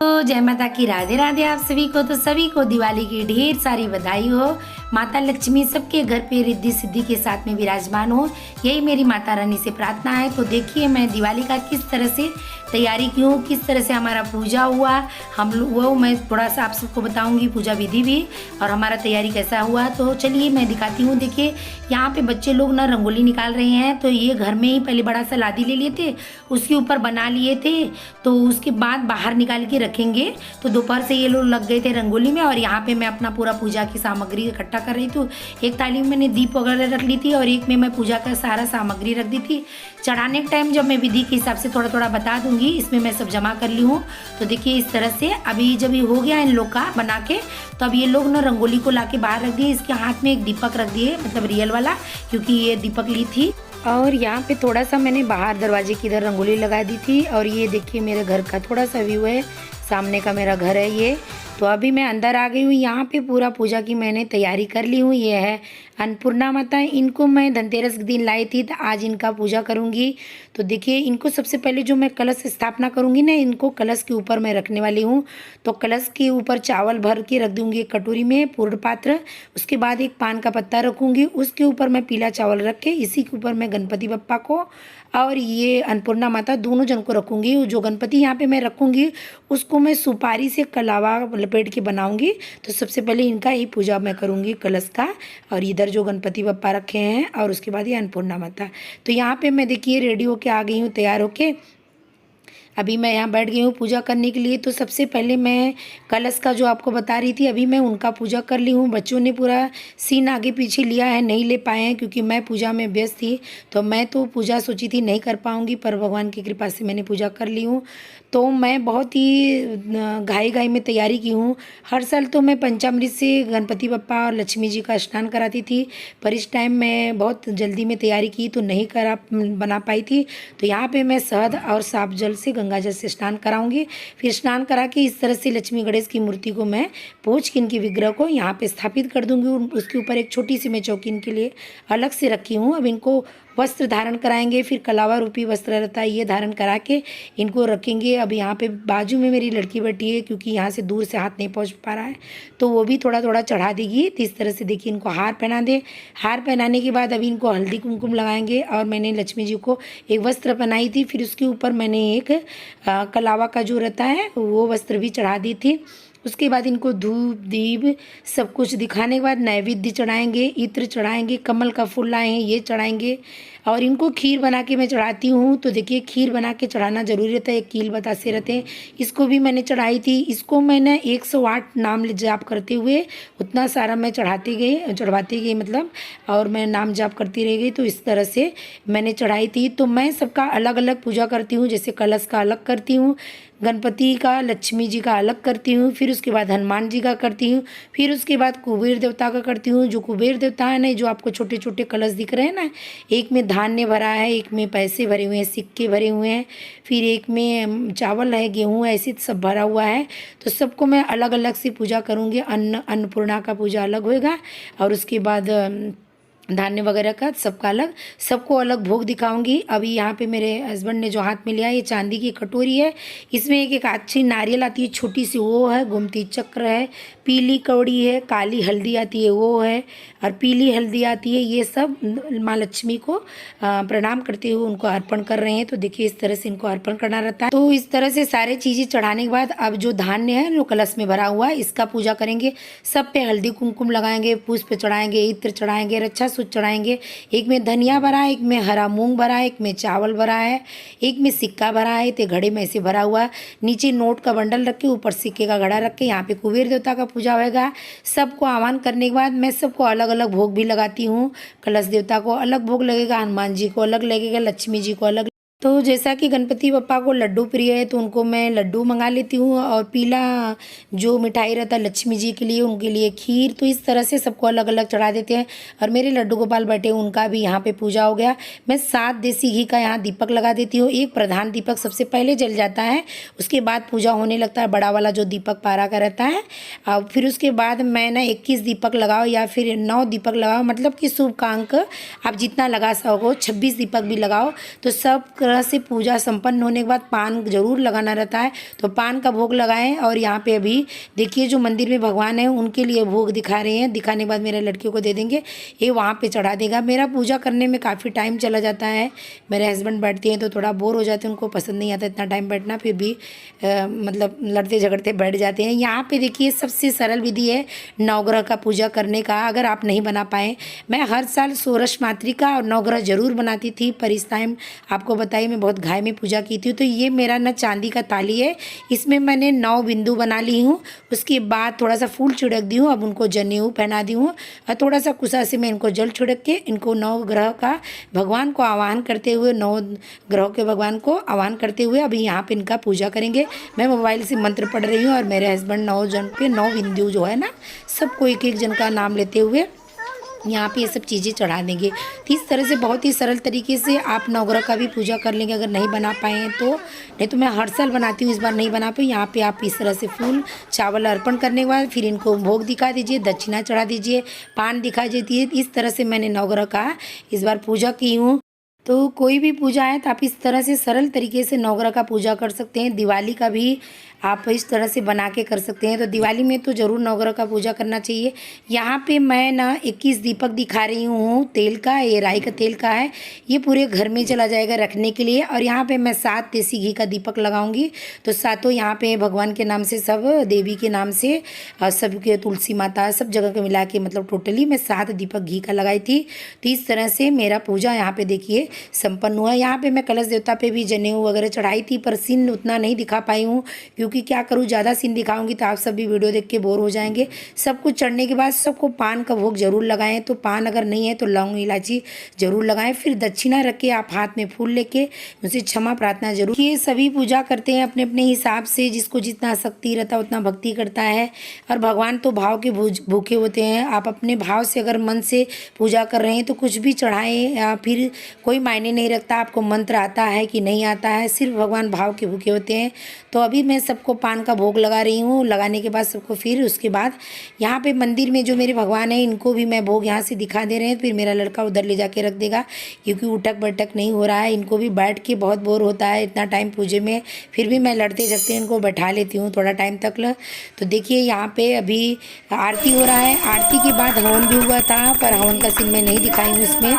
तो जय माता की राधे राधे आप सभी को। तो सभी को दिवाली की ढेर सारी बधाई हो। माता लक्ष्मी सबके घर पे रिद्धि सिद्धि के साथ में विराजमान हो, यही मेरी माता रानी से प्रार्थना है। तो देखिए मैं दिवाली का किस तरह से तैयारी की हूँ, किस तरह से हमारा पूजा हुआ, हम लोग वो मैं थोड़ा सा आप सबको बताऊंगी, पूजा विधि भी और हमारा तैयारी कैसा हुआ। तो चलिए मैं दिखाती हूँ। देखिए यहाँ पे बच्चे लोग ना रंगोली निकाल रहे हैं। तो ये घर में ही पहले बड़ा सा लादी ले लिए थे, उसके ऊपर बना लिए थे, तो उसके बाद बाहर निकाल के रखेंगे। तो दोपहर से ये लोग लग गए थे रंगोली में और यहाँ पे मैं अपना पूरा पूजा की सामग्री इकट्ठा कर रही थी। एक थाली में मैंने दीप वगैरह रख ली थी और एक में मैं पूजा का सारा सामग्री रख दी थी। चढ़ाने के टाइम जब मैं विधि के हिसाब से थोड़ा थोड़ा बता दूंगी, इसमें मैं सब जमा कर ली हूँ। तो देखिए इस तरह से अभी जब ये हो गया इन लोग का बना के, तो अब ये लोग ना रंगोली को ला के बाहर रख दिए। इसके हाथ में एक दीपक रख दिए, मतलब रियल वाला, क्योंकि ये दीपक ली थी। और यहाँ पे थोड़ा सा मैंने बाहर दरवाजे की इधर रंगोली लगा दी थी। और ये देखिए मेरे घर का थोड़ा सा व्यू है, सामने का मेरा घर है ये। तो अभी मैं अंदर आ गई हूँ। यहाँ पे पूरा पूजा की मैंने तैयारी कर ली हूँ। ये है अन्नपूर्णा माता, इनको मैं धनतेरस के दिन लाई थी, तो आज इनका पूजा करूँगी। तो देखिए इनको सबसे पहले जो मैं कलश स्थापना करूँगी ना, इनको कलश के ऊपर मैं रखने वाली हूँ। तो कलश के ऊपर चावल भर के रख दूँगी एक कटोरी में, पूर्ण पात्र। उसके बाद एक पान का पत्ता रखूँगी, उसके ऊपर मैं पीला चावल रख के इसी के ऊपर मैं गणपति बप्पा को और ये अन्नपूर्णा माता दोनों जन को रखूँगी। जो गणपति यहाँ पे मैं रखूँगी उसको मैं सुपारी से कलावा लपेट के बनाऊँगी। तो सबसे पहले इनका ही पूजा मैं करूँगी, कलश का, और इधर जो गणपति बप्पा रखे हैं और उसके बाद ये अन्नपूर्णा माता। तो यहाँ पे मैं देखिए रेडी होके आ गई हूँ, तैयार होके। अभी मैं यहाँ बैठ गई हूँ पूजा करने के लिए। तो सबसे पहले मैं कलश का जो आपको बता रही थी, अभी मैं उनका पूजा कर ली हूँ। बच्चों ने पूरा सीन आगे पीछे लिया है, नहीं ले पाए हैं क्योंकि मैं पूजा में व्यस्त थी। तो मैं तो पूजा सोची थी नहीं कर पाऊँगी, पर भगवान की कृपा से मैंने पूजा कर ली हूँ। तो मैं बहुत ही घाई घाई में तैयारी की हूँ। हर साल तो मैं पंचामृत से गणपति बप्पा और लक्ष्मी जी का स्नान कराती थी, पर इस टाइम मैं बहुत जल्दी में तैयारी की तो नहीं बना पाई थी। तो यहाँ पे मैं शहद और साफ जल से, गंगा जल से स्नान कराऊंगी। फिर स्नान करा के इस तरह से लक्ष्मी गणेश की मूर्ति को मैं पोंछ के इनके विग्रह को यहाँ पे स्थापित कर दूंगी। उसके ऊपर एक छोटी सी मैं चौकी इनके लिए अलग से रखी हूँ। अब इनको वस्त्र धारण कराएंगे, फिर कलावा रूपी वस्त्र रहता है, ये धारण करा के इनको रखेंगे। अब यहाँ पे बाजू में मेरी लड़की बैठी है, क्योंकि यहाँ से दूर से हाथ नहीं पहुँच पा रहा है, तो वो भी थोड़ा थोड़ा चढ़ा देगी। तो इस तरह से देखिए इनको हार पहना दे। हार पहनाने के बाद अभी इनको हल्दी कुमकुम लगाएंगे। और मैंने लक्ष्मी जी को एक वस्त्र पहनाई थी, फिर उसके ऊपर मैंने एक कलावा का जो रहता है वो वस्त्र भी चढ़ा दी थी। उसके बाद इनको धूप दीप सब कुछ दिखाने के बाद नैवेद्य चढ़ाएंगे, इत्र चढ़ाएंगे, कमल का फूल लाए हैं ये चढ़ाएंगे। और इनको खीर बना के मैं चढ़ाती हूँ। तो देखिए खीर बना के चढ़ाना जरूरी रहता है, एक कील बतासे रहते हैं, इसको भी मैंने चढ़ाई थी। इसको मैंने 108 नाम जाप करते हुए उतना सारा मैं चढ़वाती गई मतलब, और मैं नाम जाप करती रह गई। तो इस तरह से मैंने चढ़ाई थी। तो मैं सबका अलग अलग पूजा करती हूँ, जैसे कलश का अलग करती हूँ, गणपति का, लक्ष्मी जी का अलग करती हूँ, फिर उसके बाद हनुमान जी का करती हूँ, फिर उसके बाद कुबेर देवता का करती हूँ। जो कुबेर देवता है ना, जो आपको छोटे छोटे कलश दिख रहे हैं ना, एक में धान्य भरा है, एक में पैसे भरे हुए हैं, सिक्के भरे हुए हैं, फिर एक में चावल है, गेहूँ है, ऐसे सब भरा हुआ है। तो सबको मैं अलग अलग से पूजा करूँगी। अन्नपूर्णा का पूजा अलग होएगा और उसके बाद धान्य वगैरह का सबका अलग, सबको अलग भोग दिखाऊंगी। अभी यहाँ पे मेरे हस्बैंड ने जो हाथ में लिया है ये चांदी की कटोरी है, इसमें एक अच्छी नारियल आती है छोटी सी, वो है, गोमती चक्र है, पीली कौड़ी है, काली हल्दी आती है वो है, और पीली हल्दी आती है। ये सब माँ लक्ष्मी को प्रणाम करते हुए उनको अर्पण कर रहे हैं। तो देखिए इस तरह से इनको अर्पण करना रहता है। तो इस तरह से सारे चीज़ें चढ़ाने के बाद अब जो धान्य है जो कलश में भरा हुआ है इसका पूजा करेंगे। सब पे हल्दी कुमकुम लगाएंगे, पुष्प चढ़ाएंगे, इत्र चढ़ाएंगे, रक्षा सूत चढ़ाएंगे। एक में धनिया भरा है, एक में हरा मूंग भरा है, एक में चावल भरा है, एक में सिक्का भरा है, तो घड़े में ऐसे भरा हुआ है। नीचे नोट का बंडल रख के ऊपर सिक्के का घड़ा रख के यहाँ पे कुबेर देवता का पूजा होगा। सबको आह्वान करने के बाद मैं सबको अलग अलग भोग भी लगाती हूँ। कलश देवता को अलग भोग लगेगा, हनुमान जी को अलग लगेगा, लक्ष्मी जी को अलग। तो जैसा कि गणपति बप्पा को लड्डू प्रिय है तो उनको मैं लड्डू मंगा लेती हूँ, और पीला जो मिठाई रहता है लक्ष्मी जी के लिए, उनके लिए खीर। तो इस तरह से सबको अलग अलग चढ़ा देते हैं। और मेरे लड्डू गोपाल बैठे उनका भी यहाँ पे पूजा हो गया। मैं 7 देसी घी का यहाँ दीपक लगा देती हूँ। एक प्रधान दीपक सबसे पहले जल जाता है, उसके बाद पूजा होने लगता है बड़ा वाला जो दीपक पारा का रहता है। और फिर उसके बाद मैं ना 21 दीपक लगाओ या फिर 9 दीपक लगाओ, मतलब कि शुभ का अंक आप जितना लगा सको, 26 दीपक भी लगाओ। तो सब तरह से पूजा संपन्न होने के बाद पान ज़रूर लगाना रहता है, तो पान का भोग लगाएं। और यहाँ पे अभी देखिए जो मंदिर में भगवान है उनके लिए भोग दिखा रहे हैं, दिखाने के बाद मेरे लड़कियों को दे देंगे, ये वहाँ पे चढ़ा देगा। मेरा पूजा करने में काफ़ी टाइम चला जाता है। मेरे हस्बैंड बैठते हैं तो थोड़ा बोर हो जाते हैं, उनको पसंद नहीं आता इतना टाइम बैठना, फिर भी मतलब लड़ते झगड़ते बैठ जाते हैं। यहाँ पे देखिए सबसे सरल विधि है नवग्रह का पूजा करने का। अगर आप नहीं बना पाएँ, मैं हर साल षोडश मातृका और नवग्रह जरूर बनाती थी, पर इस टाइम आपको बताइए मैं बहुत घाय में पूजा की थी। तो ये मेरा ना चांदी का थाली है, इसमें मैंने 9 बिंदु बना ली हूँ। उसके बाद थोड़ा सा फूल छिड़क दी हूँ, अब उनको जनेऊ पहना दी हूँ और थोड़ा सा कुसा से मैं इनको जल छिड़क के इनको 9 ग्रह का भगवान को आह्वान करते हुए, 9 ग्रहों के भगवान को आह्वान करते हुए अभी यहाँ पे इनका पूजा करेंगे। मैं मोबाइल से मंत्र पढ़ रही हूँ और मेरे हस्बैंड 9 जन पे 9 बिंदु जो है ना, सबको एक एक जन का नाम लेते हुए यहाँ पे ये सब चीज़ें चढ़ा देंगे। तो इस तरह से बहुत ही सरल तरीके से आप नवग्रह का भी पूजा कर लेंगे अगर नहीं बना पाए हैं तो। नहीं तो मैं हर साल बनाती हूँ, इस बार नहीं बना पाई। यहाँ पे आप इस तरह से फूल चावल अर्पण करने के बाद फिर इनको भोग दिखा दीजिए, दक्षिणा चढ़ा दीजिए, पान दिखा दीजिए। इस तरह से मैंने नवग्रह का इस बार पूजा की हूँ। तो कोई भी पूजा है तो आप इस तरह से सरल तरीके से नवग्रह का पूजा कर सकते हैं। दिवाली का भी आप इस तरह से बना के कर सकते हैं। तो दिवाली में तो ज़रूर नवग्रह का पूजा करना चाहिए। यहाँ पे मैं ना 21 दीपक दिखा रही हूँ तेल का, ये राई का तेल का है, ये पूरे घर में चला जाएगा रखने के लिए। और यहाँ पे मैं 7 देसी घी का दीपक लगाऊंगी। तो सातों यहाँ पे भगवान के नाम से, सब देवी के नाम से, सबके तुलसी माता सब जगह को मिला के मतलब टोटली मैं 7 दीपक घी का लगाई थी। तो इस तरह से मेरा पूजा यहाँ पे देखिए संपन्न हुआ। यहाँ पे मैं कलश देवता पे भी जनेऊ वगैरह चढ़ाई थी, पर सीन उतना नहीं दिखा पाई हूँ क्योंकि क्या करूँ, ज़्यादा सीन दिखाऊंगी तो आप सब भी वीडियो देख के बोर हो जाएंगे। सब कुछ चढ़ने के बाद सबको पान का भोग जरूर लगाएं। तो पान अगर नहीं है तो लौंग इलायची जरूर लगाएं। फिर दक्षिणा रख के आप हाथ में फूल लेके उनसे क्षमा प्रार्थना जरूर। ये सभी पूजा करते हैं अपने अपने हिसाब से, जिसको जितना शक्ति रहता है उतना भक्ति करता है। और भगवान तो भाव के भूखे होते हैं। आप अपने भाव से अगर मन से पूजा कर रहे हैं तो कुछ भी चढ़ाएं, या फिर कोई मायने नहीं रखता आपको मंत्र आता है कि नहीं आता है, सिर्फ भगवान भाव के भूखे होते हैं। तो अभी मैं सबको पान का भोग लगा रही हूँ। लगाने के बाद सबको फिर उसके बाद यहाँ पे मंदिर में जो मेरे भगवान हैं इनको भी मैं भोग यहाँ से दिखा दे रहे हैं। फिर मेरा लड़का उधर ले जाके रख देगा क्योंकि उठक बैठक नहीं हो रहा है। इनको भी बैठ के बहुत बोर होता है इतना टाइम पूजे में, फिर भी मैं लड़ते झगते इनको बैठा लेती हूँ थोड़ा टाइम तक। तो देखिए यहाँ पे अभी आरती हो रहा है। आरती के बाद हवन भी हुआ था, पर हवन का सीन मैं नहीं दिखाई हूँ इसमें।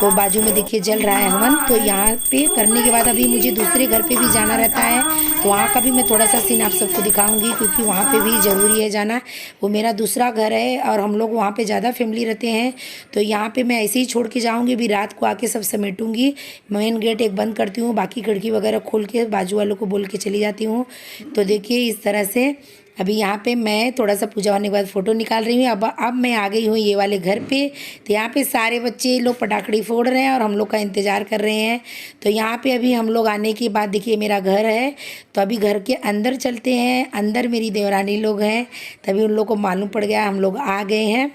तो बाजू में देखिए जल रहा है हवन। तो यहाँ पे करने के बाद अभी मुझे दूसरे घर पे भी जाना रहता है, तो वहाँ का भी मैं थोड़ा सा सीन आप सबको दिखाऊंगी क्योंकि वहाँ पे भी ज़रूरी है जाना। वो मेरा दूसरा घर है और हम लोग वहाँ पे ज़्यादा फैमिली रहते हैं। तो यहाँ पे मैं ऐसे ही छोड़ के जाऊँगी, अभी रात को आके सब समेटूंगी। मेन गेट एक बंद करती हूँ, बाकी खिड़की वगैरह खोल के बाजू वालों को बोल के चली जाती हूँ। तो देखिए इस तरह से अभी यहाँ पे मैं थोड़ा सा पूजा होने के बाद फ़ोटो निकाल रही हूँ। अब मैं आ गई हूँ ये वाले घर पे। तो यहाँ पे सारे बच्चे लोग पटाखड़ी फोड़ रहे हैं और हम लोग का इंतज़ार कर रहे हैं। तो यहाँ पे अभी हम लोग आने के बाद देखिए मेरा घर है। तो अभी घर के अंदर चलते हैं। अंदर मेरी देवरानी लोग हैं, तभी उन लोग को मालूम पड़ गया हम लोग आ गए हैं।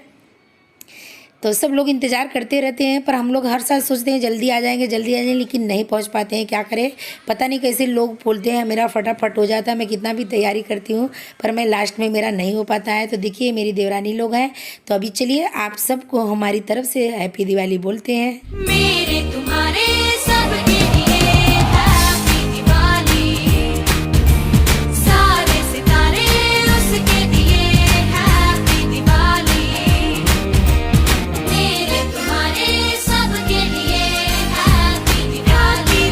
तो सब लोग इंतज़ार करते रहते हैं, पर हम लोग हर साल सोचते हैं जल्दी आ जाएंगे जल्दी आ जाएंगे, लेकिन नहीं पहुंच पाते हैं। क्या करें, पता नहीं कैसे लोग बोलते हैं। मेरा फटाफट हो जाता है, मैं कितना भी तैयारी करती हूँ पर मैं लास्ट में मेरा नहीं हो पाता है। तो देखिए मेरी देवरानी लोग हैं। तो अभी चलिए आप सबको हमारी तरफ से हैप्पी दिवाली बोलते हैं। मेरे तुम्हारे सबके लिए हैप्पी दिवाली, सारे सितारे उसके दिए हैप्पी दिवाली, मेरे तुम्हारे सबके लिए हैप्पी दिवाली।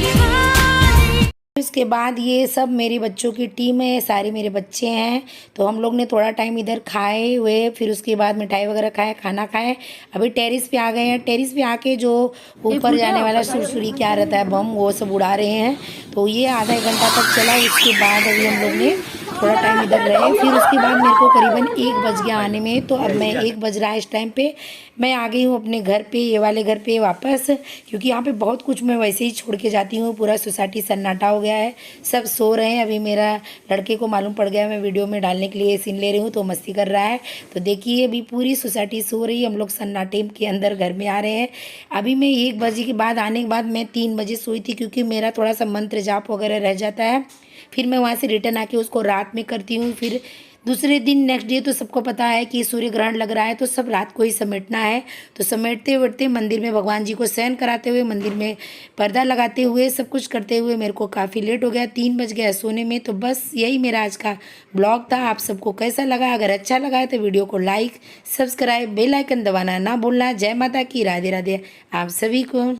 उसके बाद ये सब मेरे बच्चों की टीम है, सारे मेरे बच्चे हैं। तो हम लोग ने थोड़ा टाइम इधर खाए हुए, फिर उसके बाद मिठाई वगैरह खाए, खाना खाए। अभी टेरिस पे आ गए हैं। टेरिस पे आके जो ऊपर जाने वाला सुरसुरी क्या रहता है बम, वो सब उड़ा रहे हैं। तो ये आधा एक घंटा तक चला। उसके बाद अभी हम लोग ने थोड़ा टाइम इधर रहे। फिर उसके बाद मेरे को करीबन 1 बज गया आने में। तो अब मैं 1 बज रहा है इस टाइम पे, मैं आ गई हूँ अपने घर पे, ये वाले घर पे वापस, क्योंकि यहाँ पे बहुत कुछ मैं वैसे ही छोड़ के जाती हूँ। पूरा सोसाइटी सन्नाटा हो गया है, सब सो रहे हैं। अभी मेरा लड़के को मालूम पड़ गया मैं वीडियो में डालने के लिए सीन ले रही हूँ, तो मस्ती कर रहा है। तो देखिए अभी पूरी सोसाइटी सो रही है, हम लोग सन्नाटे के अंदर घर में आ रहे हैं। अभी मैं 1 बजे के बाद आने के बाद मैं 3 बजे सोई थी, क्योंकि मेरा थोड़ा सा मंत्र जाप वगैरह रह जाता है। फिर मैं वहाँ से रिटर्न आके उसको रात में करती हूँ। फिर दूसरे दिन नेक्स्ट डे तो सबको पता है कि सूर्य ग्रहण लग रहा है, तो सब रात को ही समेटना है। तो समेटते वमेटते मंदिर में भगवान जी को शयन कराते हुए, मंदिर में पर्दा लगाते हुए, सब कुछ करते हुए मेरे को काफ़ी लेट हो गया, 3 बज गया सोने में। तो बस यही मेरा आज का ब्लॉग था। आप सबको कैसा लगा? अगर अच्छा लगा है तो वीडियो को लाइक, सब्सक्राइब, बेल आइकन दबाना ना भूलना। जय माता की, राधे राधे आप सभी को।